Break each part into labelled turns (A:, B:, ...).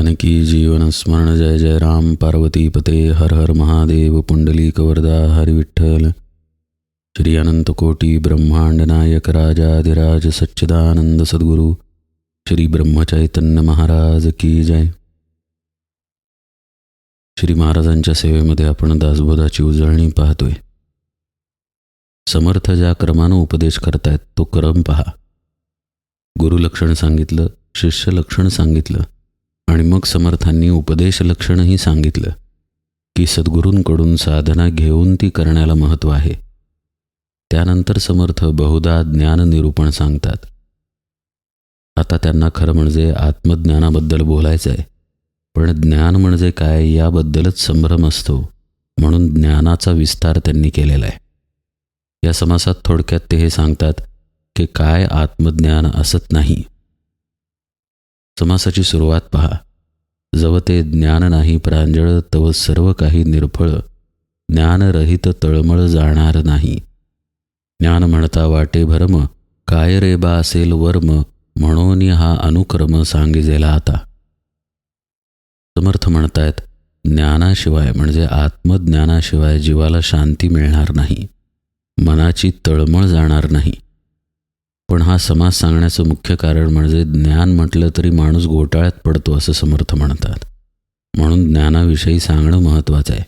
A: जानकी जीवन स्मरण जय जय राम पार्वती पते हर हर महादेव पुंडलिक वरदा हरि विठ्ठल श्री अनंत कोटी ब्रह्मांड नायक राजाधिराज सच्चिदानंद सद्गुरु श्री ब्रह्मचैतन्य महाराज की जय। श्री महाराजांच्या सेवेमध्ये आपण दासबोधाची उजळणी पाहतोय। समर्थ ज्या क्रमानं उपदेश करतायत तो क्रम पहा। गुरु लक्षण सांगितलं, शिष्य लक्षण सांगितलं आणि मग समर्थांनी उपदेश लक्षणही सांगितलं की सद्गुरूंकडून साधना घेऊन ती करण्याला महत्त्व आहे। त्यानंतर समर्थ बहुधा ज्ञान निरूपण सांगतात। आता त्यांना खरं म्हणजे आत्मज्ञानाबद्दल बोलायचं आहे, पण ज्ञान म्हणजे काय याबद्दलच संभ्रम असतो, म्हणून ज्ञानाचा विस्तार त्यांनी केलेला आहे। या समासात थोडक्यात ते हे सांगतात की काय आत्मज्ञान असत नाही। समासाची सुरुवात पहा। जव ते ज्ञान नाही प्रांजळ तव सर्व काही निर्फळ, ज्ञानरहित तळमळ जाणार नाही। ज्ञान म्हणता वाटे भरम, काय रे बा असेल वर्म, म्हणून हा अनुक्रम सांगिजेला आता। समर्थ म्हणतायत ज्ञानाशिवाय म्हणजे आत्मज्ञानाशिवाय जीवाला शांती मिळणार नाही, मनाची तळमळ जाणार नाही। पण हा समास सांगण्याचं मुख्य कारण म्हणजे ज्ञान म्हटलं तरी माणूस घोटाळ्यात पडतो असं समर्थ म्हणतात, म्हणून ज्ञानाविषयी सांगणं महत्त्वाचं आहे।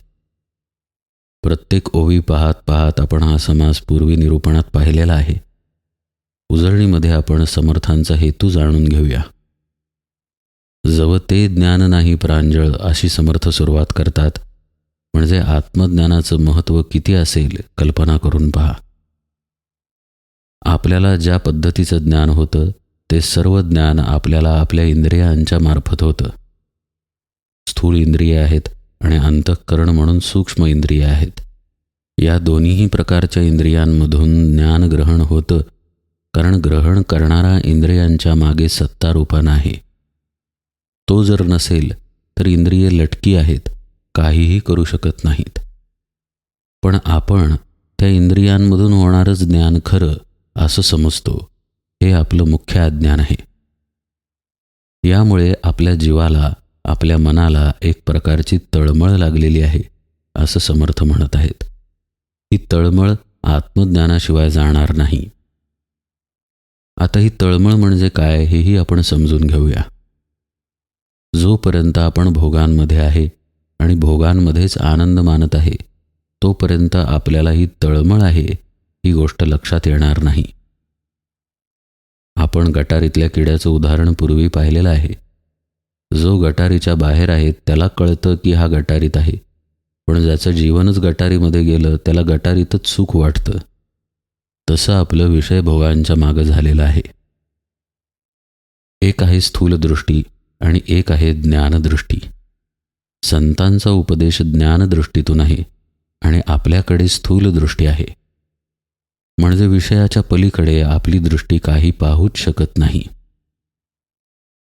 A: प्रत्येक ओवी पाहत पाहत आपण हा समास पूर्वी निरूपणात पाहिलेला आहे। उजळणीमध्ये आपण समर्थांचा हेतू जाणून घेऊया। जव ते ज्ञान नाही प्रांजळ अशी समर्थ सुरुवात करतात, म्हणजे आत्मज्ञानाचं महत्त्व किती असेल कल्पना करून पहा। आपल्याला ज्या पद्धतीचं ज्ञान होतं ते सर्व ज्ञान आपल्याला आपल्या इंद्रियांच्या मार्फत होतं। स्थूल इंद्रिय आहेत आणि अंतःकरण म्हणून सूक्ष्म इंद्रिय आहेत। या दोन्हीही प्रकारच्या इंद्रियांमधून ज्ञान ग्रहण होतं, कारण ग्रहण करणारा इंद्रियांच्या मागे सत्तारूपानं आहे। तो जर नसेल तर इंद्रिये लटकी आहेत, काहीही करू शकत नाहीत। पण आपण त्या इंद्रियांमधून होणारंच ज्ञान खरं असं समजतो, हे आपलं मुख्य अज्ञान आहे। यामुळे आपल्या जीवाला, आपल्या मनाला एक प्रकारची तळमळ लागलेली आहे असं समर्थ म्हणत आहेत। ही तळमळ आत्मज्ञानाशिवाय जाणार नाही। आता ही तळमळ म्हणजे काय हेही आपण समजून घेऊया। जोपर्यंत आपण भोगांमध्ये आहे आणि भोगांमध्येच आनंद मानत आहे, तोपर्यंत आपल्याला ही तळमळ आहे ही गोष्ट लक्षात येणार नाही। आपण गटारीतल्या किड्याचं उदाहरण पूर्वी पाहिलेलं आहे। जो गटारीच्या बाहेर आहे त्याला कळतं की हा गटारीत आहे, पण ज्याचं जीवनच गटारीमध्ये गेलं त्याला गटारीतच सुख वाटतं। तसं आपलं विषय भोगांच्या मागं झालेलं आहे। एक आहे स्थूलदृष्टी आणि एक आहे ज्ञानदृष्टी। संतांचा उपदेश ज्ञानदृष्टीतून आहे आणि आपल्याकडे स्थूल दृष्टी आहे, म्हणजे विषयाच्या पलीकडे आपली दृष्टी काही पाहूच शकत नाही।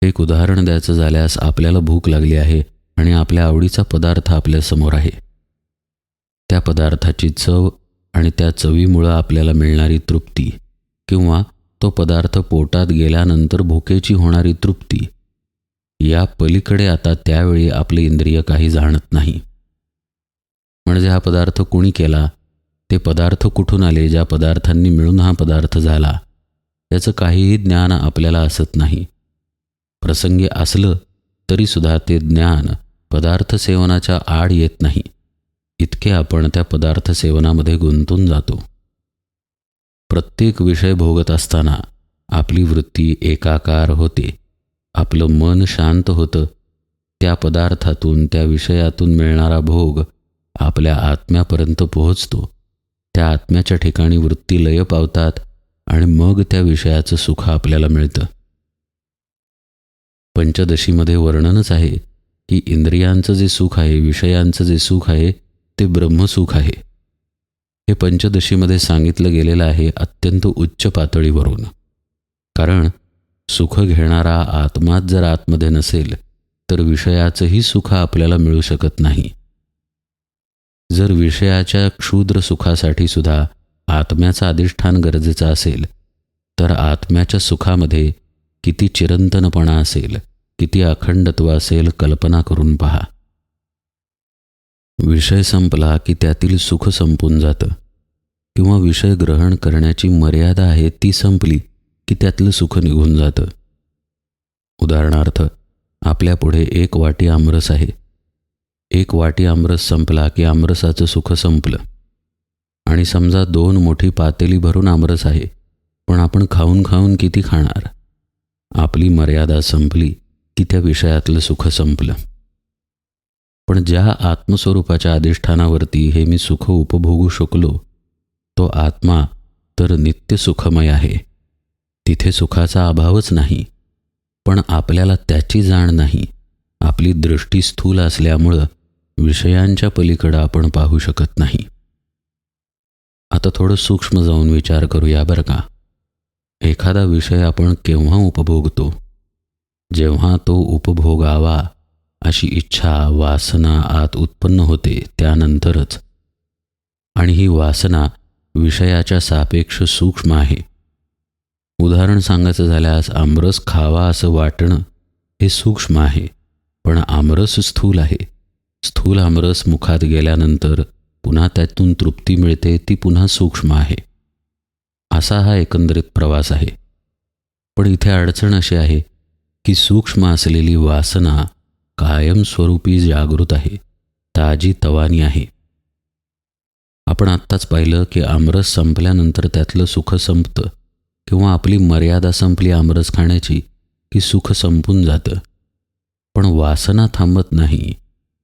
A: एक उदाहरण द्यायचं झाल्यास आपल्याला भूक लागली आहे आणि आपल्या आवडीचा पदार्थ आपल्या समोर आहे। त्या पदार्थाची चव आणि त्या चवीमुळं आपल्याला मिळणारी तृप्ती किंवा तो पदार्थ पोटात गेल्यानंतर भुकेची होणारी तृप्ती, या पलीकडे आता त्यावेळी आपले इंद्रिय काही जाणत नाही। म्हणजे हा पदार्थ कोणी केला, ते पदार्थ कुठून आले, ज्या पदार्थांनी मिळून हा पदार्थ झाला, याचं काहीही ज्ञान आपल्याला असत नाही। प्रसंगी असलं तरीसुद्धा ते ज्ञान पदार्थ सेवनाच्या आड येत नाही, इतके आपण त्या पदार्थ सेवनामध्ये गुंतून जातो। प्रत्येक विषय भोगत असताना आपली वृत्ती एकाकार होते, आपलं मन शांत होतं। त्या पदार्थातून, त्या विषयातून मिळणारा भोग आपल्या आत्म्यापर्यंत पोहोचतो। त्या आत्म्याच्या ठिकाणी वृत्ती लय पावतात आणि मग त्या विषयाचं सुख आपल्याला मिळतं। पंचदशीमध्ये वर्णनच आहे की इंद्रियांचं जे सुख आहे, विषयांचं जे सुख आहे ते ब्रह्मसुख आहे। हे पंचदशीमध्ये सांगितलं गेलेलं आहे अत्यंत उच्च पातळीवरून, कारण सुख घेणारा आत्माच जर आतमध्ये नसेल तर विषयाचंही सुख आपल्याला मिळू शकत नाही। जर विषयाच्या क्षुद्र सुखासाठी सुद्धा आत्म्याचं अधिष्ठान गरजेचं असेल, तर आत्म्याच्या सुखामध्ये किती चिरंतनपणा असेल किती अखंडत्व असेल कल्पना करून पहा. विषय संपला की त्यातील सुख संपून जातं, किंवा विषय ग्रहण करण्याची मर्यादा आहे ती संपली की त्यातलं सुख निघून जातं. उदाहरणार्थ, आपल्यापुढे 1 वाटी आमरस आहे. 1 वाटी आमरस संपला की आमरसाचं सुख संपलं. आणि समजा 2 मोठी पातेली भरून आमरस आहे, पण आपण खाऊन खाऊन किती खाणार? आपली मर्यादा संपली की त्या विषयातलं सुख संपलं. पण ज्या आत्मस्वरूपाच्या अधिष्ठानावरती हे मी सुख उपभोगू शकलो, तो आत्मा तर नित्य सुखमय आहे. तिथे सुखाचा अभावच नाही. पण आपल्याला त्याची जाण नाही. आपली दृष्टी स्थूल असल्यामुळं विषयांच्या पलीकडं आपण पाहू शकत नाही. आता थोडं सूक्ष्म जाऊन विचार करूया बरं का. एखादा विषय आपण केव्हा उपभोगतो? जेव्हा तो उपभोगावा अशी इच्छा, वासना आत उत्पन्न होते त्यानंतरच. आणि ही वासना विषयाच्या सापेक्ष सूक्ष्म आहे. उदाहरण सांगायचं झाल्यास, आमरस खावा असं वाटणं हे सूक्ष्म आहे, पण आमरस स्थूल आहे. स्थूल आमरस मुखात गेल्यानंतर पुन्हा त्यातून तृप्ती मिळते, ती पुन्हा सूक्ष्म आहे. असा हा एकंदरीत प्रवास आहे. पण इथे अडचण अशी आहे की सूक्ष्म असलेली वासना कायमस्वरूपी जागृत आहे, ताजी तवानी आहे. आपण आत्ताच पाहिलं की आमरस संपल्यानंतर त्यातलं सुख संपतं, किंवा आपली मर्यादा संपली आमरस खाण्याची की सुख संपून जातं. पण वासना थांबत नाही,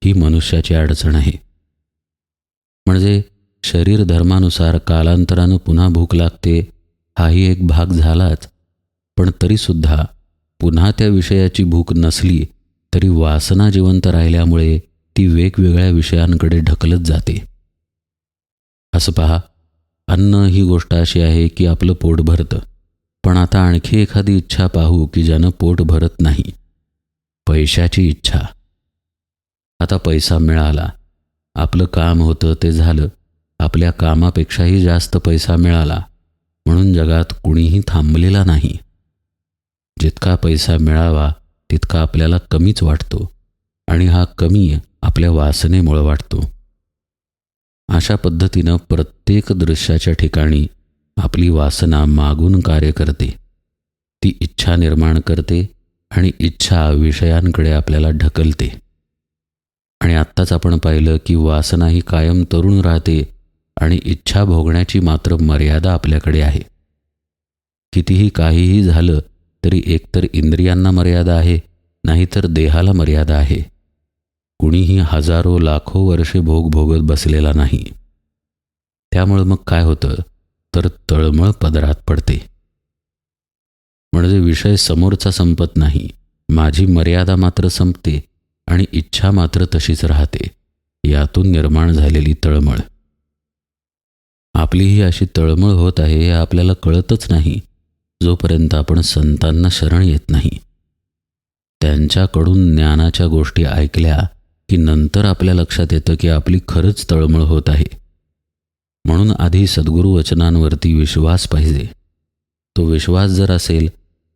A: ही मनुष्याची अडचण आहे. म्हणजे शरीर धर्मानुसार कालांतरानं पुन्हा भूक लागते, हाही एक भाग झालाच. पण तरीसुद्धा पुन्हा त्या विषयाची भूक नसली तरी वासना जिवंत राहिल्यामुळे ती वेगवेगळ्या विषयांकडे ढकलत जाते. असं पहा, अन्न ही गोष्ट अशी आहे की आपलं पोट भरतं. पण आता आणखी एखादी इच्छा पाहू की ज्यानं पोट भरत नाही. पैशाची इच्छा. आता पैसा मिळाला, आपलं काम होतं ते झालं, आपल्या कामापेक्षाही जास्त पैसा मिळाला, म्हणून जगात कुणीही थांबलेला नाही. जितका पैसा मिळावा तितका आपल्याला कमीच वाटतो, आणि हा कमी आपल्या वासनेमुळे वाटतो. अशा पद्धतीनं प्रत्येक दृश्याच्या ठिकाणी आपली वासना मागून कार्य करते. ती इच्छा निर्माण करते आणि इच्छा विषयांकडे आपल्याला ढकलते. आणि आत्ताच आपण पाहिलं की वासना ही कायम तरुण राहते आणि इच्छा भोगण्याची मात्र मर्यादा आपल्याकडे आहे. कितीही काहीही झालं तरी एकतर इंद्रियांना मर्यादा आहे, नाहीतर देहाला मर्यादा आहे. कुणीही हजारो लाखो वर्षे भोग भोगत बसलेला नाही. त्यामुळं मग काय होतं तर तळमळ पदरात पडते. म्हणजे विषय समोरचा संपत नाही, माझी मर्यादा मात्र संपते आणि इच्छा मात्र तशीच राहते. यातून निर्माण झालेली तळमळ. आपलीही अशी तळमळ होत आहे हे आपल्याला कळतच नाही, जोपर्यंत आपण संतांना शरण येत नाही. त्यांच्याकडून ज्ञानाच्या गोष्टी ऐकल्या की नंतर आपल्या लक्षात येतं की आपली खरंच तळमळ होत आहे. म्हणून आधी सद्गुरू वचनांवरती विश्वास पाहिजे. तो विश्वास जर असेल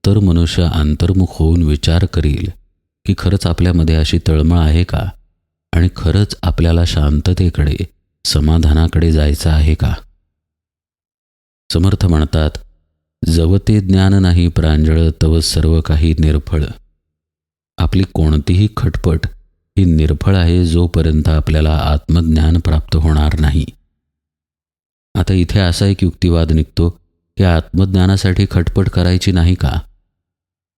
A: तर मनुष्य अंतर्मुख होऊन विचार करील की खरंच आपल्यामध्ये अशी तळमळ आहे का, आणि खरंच आपल्याला शांततेकडे, समाधानाकडे जायचं आहे का. समर्थ म्हणतात, जवते ज्ञान नाही प्रांजळ तव सर्व काही निर्फळ. आपली कोणतीही खटपट ही निर्फळ आहे जोपर्यंत आपल्याला आत्मज्ञान प्राप्त होणार नाही. आता इथे असा एक युक्तिवाद निघतो की आत्मज्ञानासाठी खटपट करायची नाही का?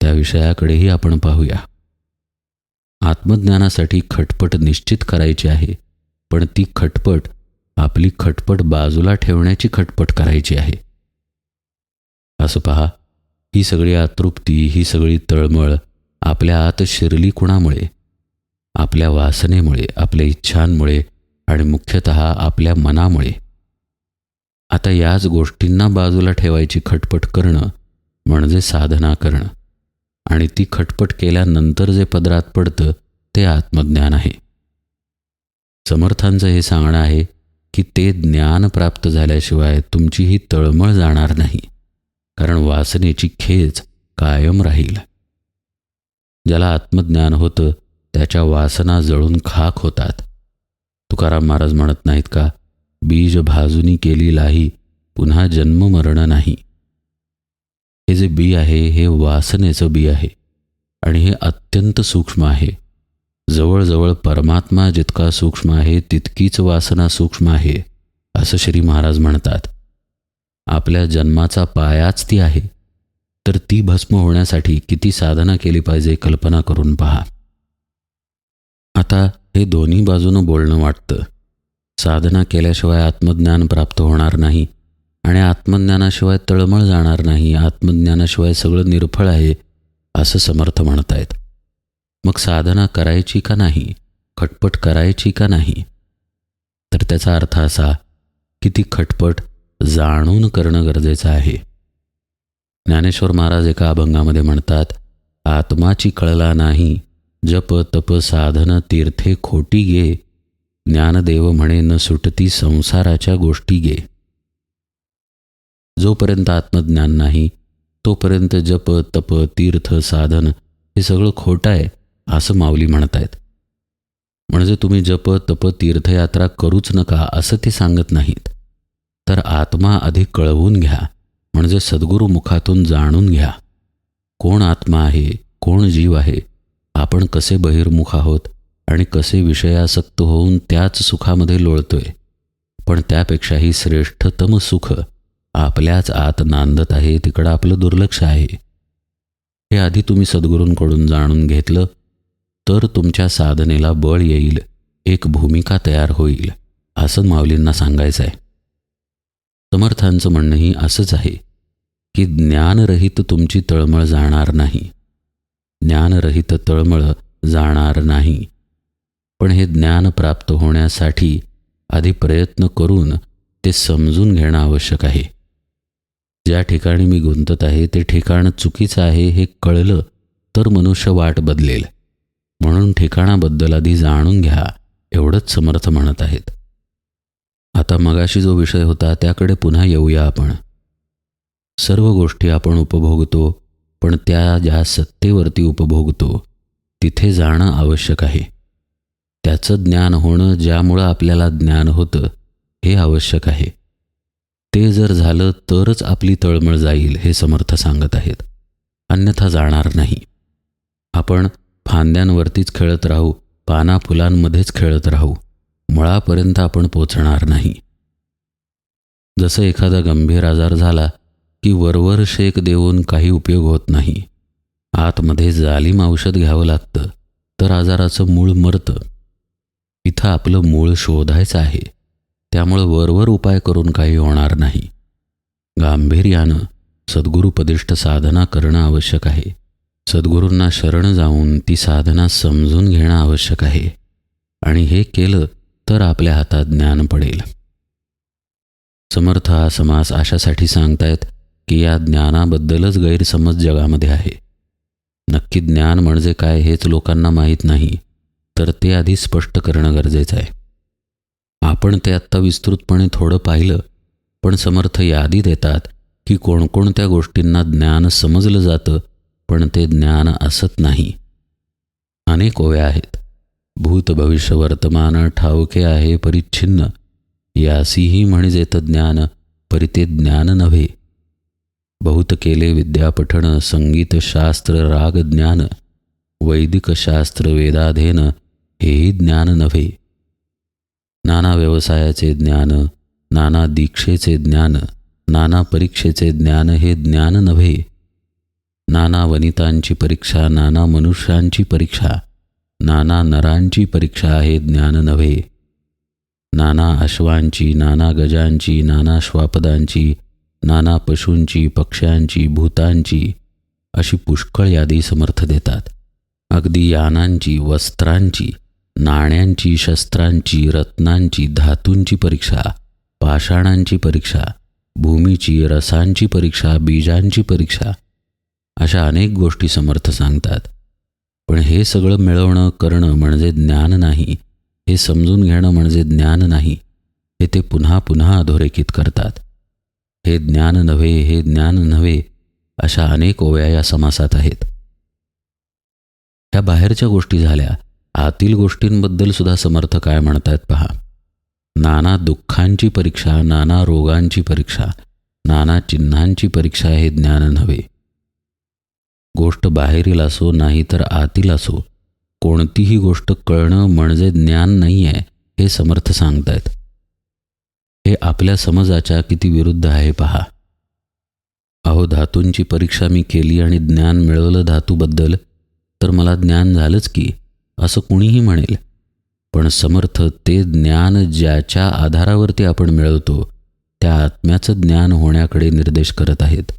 A: त्या विषयाकडेही आपण पाहूया. आत्मज्ञानासाठी खटपट निश्चित करायची आहे, पण ती खटपट आपली खटपट बाजूला ठेवण्याची खटपट करायची आहे. असं पहा, ही सगळी अतृप्ती, ही सगळी तळमळ आपल्या आत शिरली कुणामुळे? आपल्या वासनेमुळे, आपल्या इच्छांमुळे आणि मुख्यतः आपल्या मनामुळे. आता याच गोष्टींना बाजूला ठेवायची खटपट करणं म्हणजे साधना करणं, आणि ती खटपट केल्यानंतर जे पदरात पडतं ते आत्मज्ञान आहे. समर्थांचं हे सांगणं आहे की ते ज्ञान प्राप्त झाल्याशिवाय तुमची ही तळमळ जाणार नाही, कारण वासनेची खेच कायम राहील. ज्याला आत्मज्ञान होतं त्याच्या वासना जळून खाक होतात. तुकाराम महाराज म्हणत नाहीत का, बीज भाजुनी केली लाही, पुन्हा जन्म मरण नाही. हे जे बी आहे हे वासनेचं बी आहे आणि हे अत्यंत सूक्ष्म आहे. जवळजवळ परमात्मा जितका सूक्ष्म आहे तितकीच वासना सूक्ष्म आहे असं श्री महाराज म्हणतात. आपल्या जन्माचा पायाच ती आहे, तर ती भस्म होण्यासाठी किती साधना केली पाहिजे कल्पना करून पहा. आता हे दोन्ही बाजूनं बोलणं वाटतं. साधना केल्याशिवाय आत्मज्ञान प्राप्त होणार नाही आणि आत्मज्ञानाशिवाय तळमळ जाणार नाही, आत्मज्ञानाशिवाय सगळं निरफळ आहे असं समर्थ म्हणतायत. मग साधना करायची का नाही, खटपट करायची का नाही? तर त्याचा अर्थ असा की ती खटपट जाणून करणं गरजेचं आहे. ज्ञानेश्वर महाराज एका अभंगामध्ये म्हणतात, आत्माची कळला नाही, जप तप साधन तीर्थे खोटी गे, ज्ञानदेव म्हणे न सुटती संसाराच्या गोष्टी गे. जोपर्यंत आत्मज्ञान नाही तोपर्यंत जप तप तीर्थ साधन हे सगळं खोटं आहे असं माऊली म्हणतायत. म्हणजे तुम्ही जप तप तीर्थयात्रा करूच नका असं ते सांगत नाहीत, तर आत्मा अधिक कळवून घ्या, म्हणजे सद्गुरू मुखातून जाणून घ्या. कोण आत्मा आहे, कोण जीव आहे, आपण कसे बहिर्मुख आहोत आणि कसे विषयासक्त होऊन त्याच सुखामध्ये लोळतोय. पण त्यापेक्षाही श्रेष्ठतम सुख आपल्याच आत नांदत आहे, तिकडं आपलं दुर्लक्ष आहे. हे आधी तुम्ही सद्गुरूंकडून जाणून घेतलं तर तुमच्या साधनेला बळ येईल, एक भूमिका तयार होईल असं माऊलींना सांगायचं आहे. समर्थांचं म्हणणंही असंच आहे की ज्ञानरहित तुमची तळमळ जाणार नाही, ज्ञानरहित तळमळ जाणार नाही. पण हे ज्ञान प्राप्त होण्यासाठी आधी प्रयत्न करून ते समजून घेणं आवश्यक आहे. ज्या ठिकाणी मी गुंतत आहे ते ठिकाण चुकीचं आहे हे कळलं तर मनुष्य वाट बदलेल. म्हणून ठिकाणाबद्दल आधी जाणून घ्या एवढंच समर्थ म्हणत आहेत. आता मगाशी जो विषय होता त्याकडे पुन्हा येऊया आपण. सर्व गोष्टी आपण उपभोगतो, पण त्या ज्या सत्तेवरती उपभोगतो तिथे जाणं आवश्यक आहे. त्याचं ज्ञान होणं, ज्यामुळं आपल्याला ज्ञान होतं, हे आवश्यक आहे. ते जर झालं तरच आपली तळमळ जाईल हे समर्थ सांगत आहेत, अन्यथा जाणार नाही. आपण फांद्यांवरतीच खेळत राहू, पाना फुलांमध्येच खेळत राहू, मुळापर्यंत आपण पोचणार नाही. जसं एखादा गंभीर आजार झाला की वरवर शेक देऊन काही उपयोग होत नाही. आतमध्ये जालीम औषध घ्यावं लागतं तर आजाराचं मूळ मरतं. इथं आपलं मूळ शोधायचं आहे, त्यामुळं वरवर उपाय करून काही होणार नाही. गांभीर्यानं सद्गुरुपदिष्ट साधना करणं आवश्यक आहे. सद्गुरूंना शरण जाऊन ती साधना समजून घेणं आवश्यक आहे आणि हे केलं तर आपल्या हातात ज्ञान पडेल. समर्थ हा समास अशासाठी सांगतायत की या ज्ञानाबद्दलच गैरसमज जगामध्ये आहे. नक्की ज्ञान म्हणजे काय हेच लोकांना माहीत नाही, तर ते आधी स्पष्ट करणं गरजेचं आहे. आपण ते आत्ता विस्तृतपणे थोडं पाहिलं, पण समर्थ यादी देतात की कोणकोणत्या गोष्टींना ज्ञान समजलं जातं पण ते ज्ञान असत नाही. अनेक ओव्या आहेत. भूत भविष्य वर्तमान ठाऊके आहे परिच्छिन्न, यासीही म्हणजेत ज्ञान परी ते ज्ञान नव्हे. बहुत केले विद्यापठण संगीत शास्त्र राग ज्ञान, वैदिक शास्त्र वेदाधेन हेही ज्ञान नव्हे. नाना व्यवसायाचे ज्ञान, नाना दीक्षेचे ज्ञान, नाना परीक्षेचे ज्ञान हे ज्ञान नव्हे. नाना वनितांची परीक्षा, नाना मनुष्यांची परीक्षा, नाना नरांची परीक्षा हे ज्ञान नव्हे. नाना अश्वांची, नाना गजांची, नाना श्वापदांची, नाना पशूंची, पक्ष्यांची, भूतांची अशी पुष्कळ यादी समर्थ देतात. अगदी यानांची, वस्त्रांची, नाण्यांची, शस्त्रांची, रत्नांची, धातूंची परीक्षा, पाषाणांची परीक्षा, भूमीची, रसांची परीक्षा, बीजांची परीक्षा, अशा अनेक गोष्टी समर्थ सांगतात. पण हे सगळं मिळवणं करणं म्हणजे ज्ञान नाही, हे समजून घेणं म्हणजे ज्ञान नाही, हे ते पुन्हा पुन्हा अधोरेखित करतात. हे ज्ञान नव्हे, हे ज्ञान नव्हे, अशा अनेक ओव्या या समासात आहेत. ह्या बाहेरच्या गोष्टी झाल्या, आतील गोष्टींबद्दल सुद्धा समर्थ काय म्हणतायत पहा. नाना दुःखांची परीक्षा, नाना रोगांची परीक्षा, नाना चिन्हांची परीक्षा हे ज्ञान नव्हे. गोष्ट बाहेरील असो नाही तर आतील असो, कोणतीही गोष्ट कळणं म्हणजे ज्ञान नाही आहे हे समर्थ सांगतायत. हे आपल्या समजाच्या किती विरुद्ध आहे पहा. अहो, धातूंची परीक्षा मी केली आणि ज्ञान मिळवलं धातूबद्दल तर मला ज्ञान झालंच की, असं कुणीही म्हणेल. पण समर्थ ते ज्ञान ज्याच्या आधारावरती आपण मिळवतो त्या आत्म्याचं ज्ञान होण्याकडे निर्देश करत आहेत.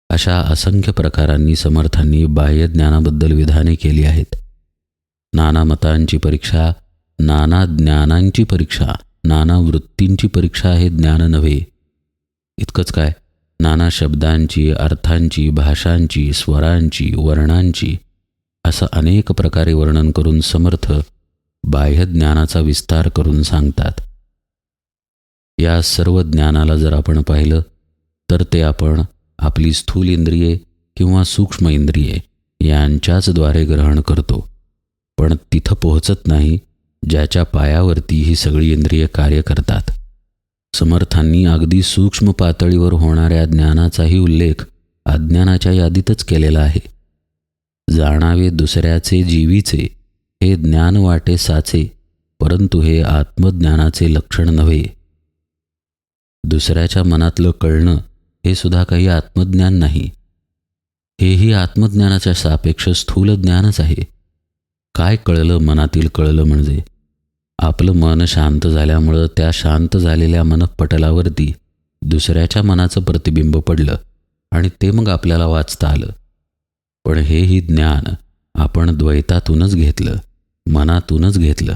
A: अशा असंख्य प्रकारांनी समर्थांनी बाह्य ज्ञानाबद्दल विधाने केली आहेत. नाना मतांची परीक्षा, नाना ज्ञानांची परीक्षा, नाना वृत्तींची परीक्षा हे ज्ञान नव्हे. इतकंच काय, नाना शब्दांची, अर्थांची, भाषांची, स्वरांची, वर्णांची असं अनेक प्रकारे वर्णन करून समर्थ बाह्य ज्ञानाचा विस्तार करून सांगतात. या सर्व ज्ञानाला जर आपण पाहिलं तर ते आपण आपली स्थूल इंद्रिये किंवा सूक्ष्म इंद्रिये यांच्याचद्वारे ग्रहण करतो, पण तिथं पोहोचत नाही ज्याच्या पायावरती ही सगळी इंद्रिये कार्य करतात. समर्थांनी अगदी सूक्ष्म पातळीवर होणाऱ्या ज्ञानाचाही उल्लेख अज्ञानाच्या यादीतच केलेला आहे. जाणावे दुसऱ्याचे जीवीचे हे ज्ञान वाटे साचे, परंतु हे आत्मज्ञानाचे लक्षण नव्हे. दुसऱ्याच्या मनातलं कळणं हे सुद्धा काही आत्मज्ञान नाही. हेही आत्मज्ञानाच्या सापेक्ष स्थूल ज्ञानच आहे. काय कळलं? मनातील कळलं म्हणजे आपलं मन शांत झाल्यामुळं त्या शांत झालेल्या मनःपटलावरती दुसऱ्याच्या मनाचं प्रतिबिंब पडलं आणि ते मग आपल्याला वाचता आलं. पण हेही ज्ञान आपण द्वैतातूनच घेतलं, मनातूनच घेतलं.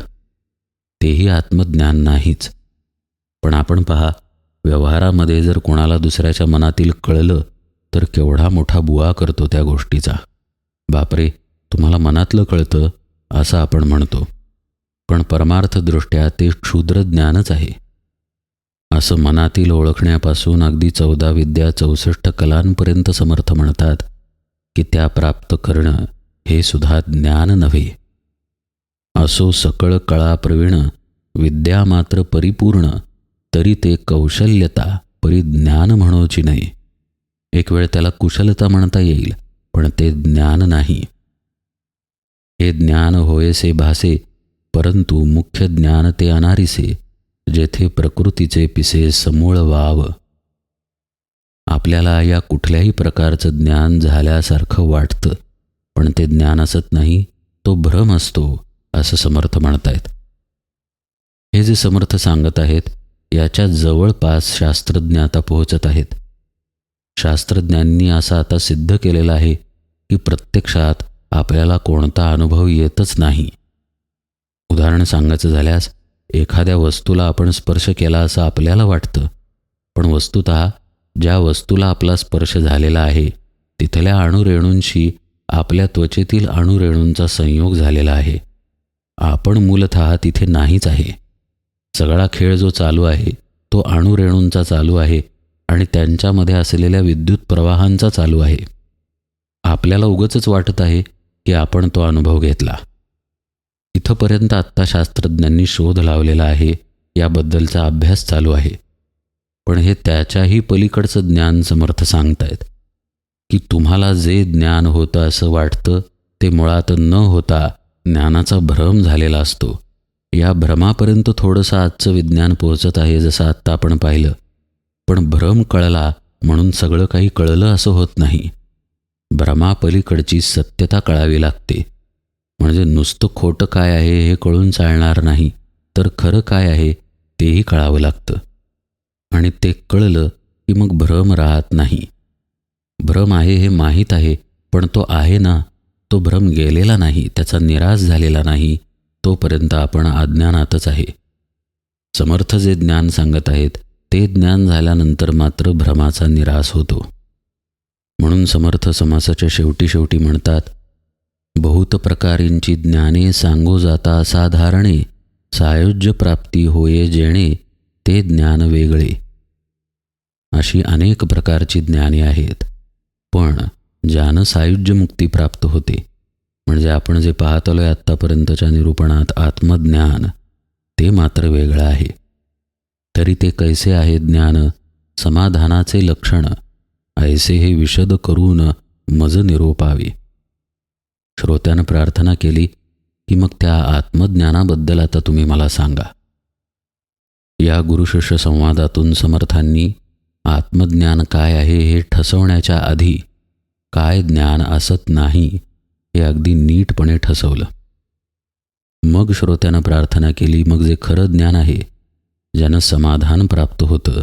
A: तेही आत्मज्ञान नाहीच. पण आपण पहा, व्यवहारामध्ये जर कोणाला दुसऱ्याच्या मनातील कळलं तर केवढा मोठा बुवा करतो त्या गोष्टीचा. बापरे, तुम्हाला मनातलं कळतं असं आपण म्हणतो, पण परमार्थदृष्ट्या ते क्षुद्र ज्ञानच आहे. असं मनातील ओळखण्यापासून अगदी 14 विद्या 64 कलांपर्यंत समर्थ म्हणतात की त्या प्राप्त करणं हे सुद्धा ज्ञान नव्हे. असो सकळ कळा प्रवीण, विद्या मात्र परिपूर्ण, तरी ते कौशल्यता परिज्ञान म्हणोची नाही. एक वेळ त्याला कुशलता म्हणता येईल, पण ते ज्ञान नाही. हे ज्ञान होयसे भासे, परंतु मुख्य ज्ञान ते अनारिसे, जेथे प्रकृतीचे पिसे समूळ वाव. आपल्याला या कुठल्याही प्रकारचं ज्ञान झाल्यासारखं वाटतं, पण ते ज्ञान असत नाही, तो भ्रम असतो, असं समर्थ म्हणतायत. हे जे समर्थ सांगत आहेत याच्या जवळपास शास्त्रज्ञ आता पोहोचत आहेत. शास्त्रज्ञांनी असं आता सिद्ध केलेलं आहे की प्रत्यक्षात आपल्याला कोणता अनुभव येतच नाही. उदाहरण सांगायचं झाल्यास, एखाद्या वस्तूला आपण स्पर्श केला असं आपल्याला वाटतं, पण वस्तुतः ज्या वस्तूला आपला स्पर्श झालेला आहे तिथल्या अणुरेणूंशी आपल्या त्वचेतील अणुरेणूंचा संयोग झालेला आहे. आपण मूलतः तिथे नाहीच आहे. सगळा खेळ जो चालू आहे तो अणुरेणूंचा चालू आहे आणि त्यांच्यामध्ये असलेल्या विद्युत प्रवाहांचा चालू आहे. आपल्याला उगाचच वाटत आहे की आपण तो अनुभव घेतला. इथंपर्यंत आत्ता शास्त्रज्ञांनी शोध लावलेला आहे, याबद्दलचा अभ्यास चालू आहे. पण हे त्याच्याही पलीकडचं ज्ञान समर्थ सांगतायत की तुम्हाला जे ज्ञान होतं असं वाटतं ते मुळात न होता ज्ञानाचा भ्रम झालेला असतो. या भ्रमापर्यंत थोडंसं आजचं विज्ञान पोहोचत आहे, जसं आत्ता आपण पाहिलं. पण भ्रम कळला म्हणून सगळं काही कळलं असं होत नाही. भ्रमापलीकडची सत्यता कळावी लागते. म्हणजे नुसतं खोटं काय आहे हे कळून चालणार नाही, तर खरं काय आहे तेही कळावं लागतं. आणि ते कळलं की मग भ्रम राहत नाही. भ्रम आहे हे माहीत आहे, पण तो आहे ना, तो भ्रम गेलेला नाही, त्याचा निराश झालेला नाही. तोपर्यंत आपण अज्ञानातच आहे. समर्थ जे ज्ञान सांगत आहेत ते ज्ञान झाल्यानंतर मात्र भ्रमाचा निराश होतो. म्हणून समर्थ समासाच्या शेवटी म्हणतात, बहुत प्रकारींची ज्ञाने सांगो जाता असाधारणे, सायुज्य प्राप्ती होये जेणे ते ज्ञान वेगळे. अशी अनेक प्रकारची ज्ञाने आहेत, पण ज्यानं सायुज्य मुक्ती प्राप्त होते म्हणजे आपण जे पाहत आलोय आत्तापर्यंतच्या निरूपणात आत्मज्ञान ते मात्र वेगळं आहे. तरी ते कैसे आहे ज्ञान, समाधानाचे लक्षण, ऐसे हे विशद करून मज निरोपावे. श्रोत्यानं प्रार्थना केली की मग त्या आत्मज्ञानाबद्दल आता तुम्ही मला सांगा. या गुरुशिष्य संवादातून समर्थांनी आत्मज्ञान काय आहे हे ठसवण्याच्या आधी काय ज्ञान असत नाही हे अगदी नीटपणे ठसवलं. मग श्रोत्यानं प्रार्थना केली, मग जे खरं ज्ञान आहे, ज्यानं समाधान प्राप्त होतं,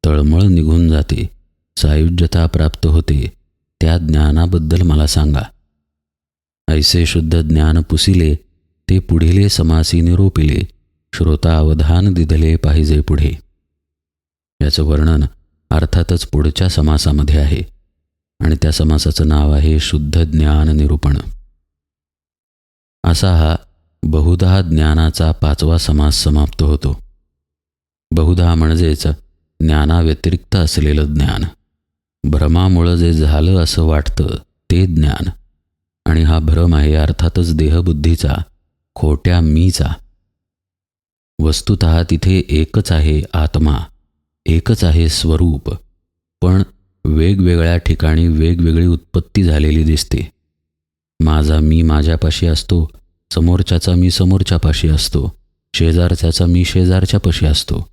A: तळमळ निघून जाते, सायुज्यता प्राप्त होते, त्या ज्ञानाबद्दल मला सांगा. ऐसे शुद्ध ज्ञान पुसिले ते पुढिले समासी निरोपिले, श्रोता अवधान दिधले पाहिजे पुढे. याचं वर्णन अर्थातच पुढच्या समासामध्ये आहे आणि त्या समासाचं नाव आहे शुद्ध ज्ञान निरूपण. असा हा बहुधा ज्ञानाचा 5वा समास समाप्त होतो. बहुधा म्हणजेच ज्ञानाव्यतिरिक्त असलेलं ज्ञान, भ्रमामुळं जे झालं असं वाटतं ते ज्ञान. आणि हा भ्रम आहे अर्थातच देहबुद्धीचा, खोट्या मीचा. वस्तुतः तिथे एकच आहे आत्मा, एकच आहे स्वरूप, पण वेगवेगळ्या ठिकाणी वेगवेगळी उत्पत्ती झालेली दिसते. माझा मी माझ्यापाशी असतो, समोरच्याचा मी समोरच्यापाशी असतो, शेजारच्याचा मी शेजारच्यापाशी असतो.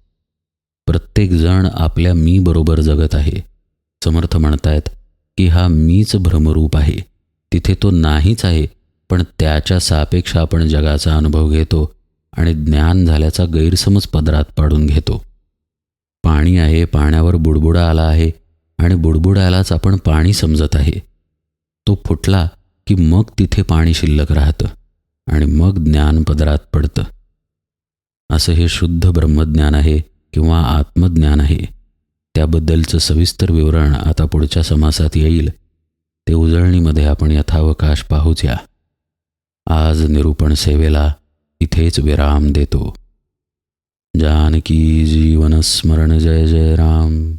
A: प्रत्येकजण आपल्या मी बरोबर जगत आहे. समर्थ म्हणतायत की हा मीच भ्रमरूप आहे, तिथे तो नाहीच आहे, पण त्याच्या सापेक्ष आपण जगाचा अनुभव घेतो आणि ज्ञान झाल्याचा गैरसमज पदरात पाडून घेतो. पाणी आहे, पाण्यावर बुडबुडा आला आहे आणि बुडबुडालाच आपण पाणी समजत आहे. तो फुटला की मग तिथे पाणी शिल्लक राहतं आणि मग ज्ञान पदरात पडतं. असं हे शुद्ध ब्रह्मज्ञान आहे किंवा आत्मज्ञान आहे. त्याबद्दलचं सविस्तर विवरण आता पुढच्या समासात येईल. ते उजळणीमध्ये आपण यथावकाश पाहूच या. आज निरूपण सेवेला इथेच विराम देतो. जानकी जीवन स्मरण जय जय राम.